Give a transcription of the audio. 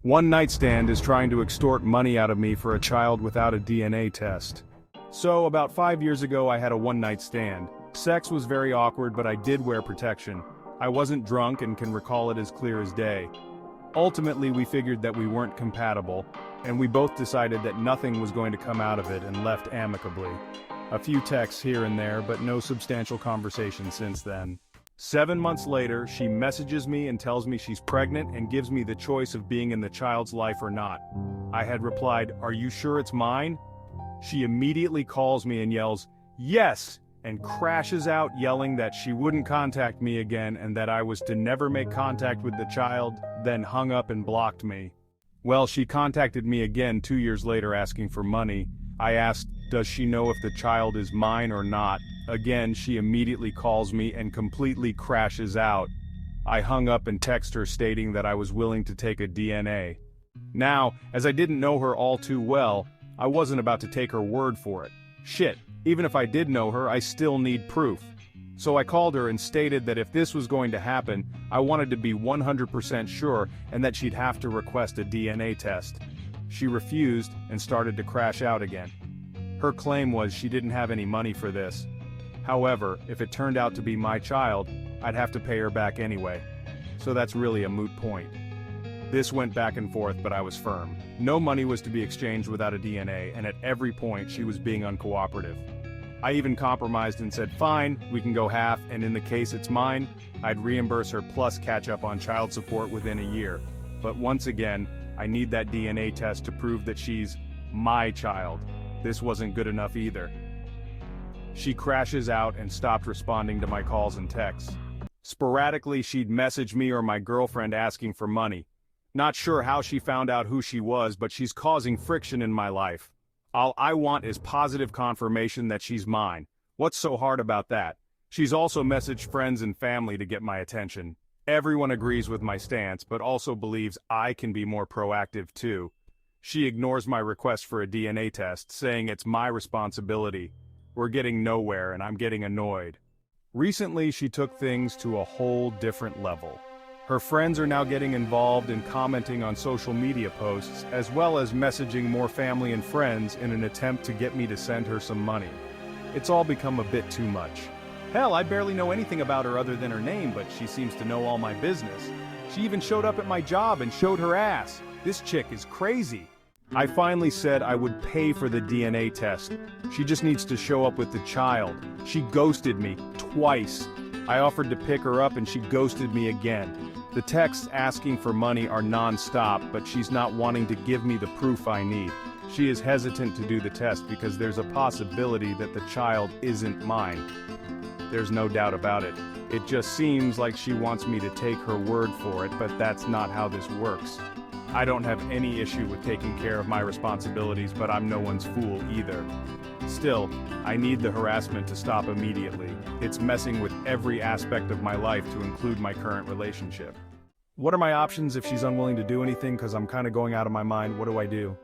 One night stand is trying to extort money out of me for a child without a DNA test. So, about 5 years ago I had a one-night stand. Sex was very awkward, but I did wear protection. I wasn't drunk and can recall it as clear as day. Ultimately, we figured that we weren't compatible, and we both decided that nothing was going to come out of it and left amicably. A few texts here and there, but no substantial conversation since then. 7 months later, she messages me and tells me she's pregnant and gives me the choice of being in the child's life or not. I had replied, "Are you sure it's mine?" She immediately calls me and yells, "Yes!" and crashes out yelling that she wouldn't contact me again and that I was to never make contact with the child, then hung up and blocked me. Well, she contacted me again 2 years later asking for money. I asked, does she know if the child is mine or not? Again, she immediately calls me and completely crashes out. I hung up and text her stating that I was willing to take a DNA. Now, as I didn't know her all too well, I wasn't about to take her word for it. Shit, even if I did know her, I still need proof. So I called her and stated that if this was going to happen, I wanted to be 100% sure and that she'd have to request a DNA test. She refused and started to crash out again. Her claim was she didn't have any money for this. However, if it turned out to be my child, I'd have to pay her back anyway. So that's really a moot point. This went back and forth, but I was firm. No money was to be exchanged without a DNA, and at every point she was being uncooperative. I even compromised and said, fine, we can go half, and in the case it's mine, I'd reimburse her plus catch up on child support within a year. But once again, I need that DNA test to prove that she's my child. This wasn't good enough either. She crashes out and stopped responding to my calls and texts. Sporadically, she'd message me or my girlfriend asking for money. Not sure how she found out who she was, but she's causing friction in my life. All I want is positive confirmation that she's mine. What's so hard about that? She's also messaged friends and family to get my attention. Everyone agrees with my stance, but also believes I can be more proactive too. She ignores my request for a DNA test, saying it's my responsibility. We're getting nowhere and I'm getting annoyed. Recently, she took things to a whole different level. Her friends are now getting involved and commenting on social media posts, as well as messaging more family and friends in an attempt to get me to send her some money. It's all become a bit too much. Hell, I barely know anything about her other than her name, but she seems to know all my business. She even showed up at my job and showed her ass. This chick is crazy. I finally said I would pay for the DNA test. She just needs to show up with the child. She ghosted me twice. I offered to pick her up and she ghosted me again. The texts asking for money are non-stop, but she's not wanting to give me the proof I need. She is hesitant to do the test because there's a possibility that the child isn't mine. There's no doubt about it. It just seems like she wants me to take her word for it, but that's not how this works. I don't have any issue with taking care of my responsibilities, but I'm no one's fool either. Still, I need the harassment to stop immediately. It's messing with every aspect of my life to include my current relationship. What are my options if she's unwilling to do anything? Because I'm kind of going out of my mind. What do I do?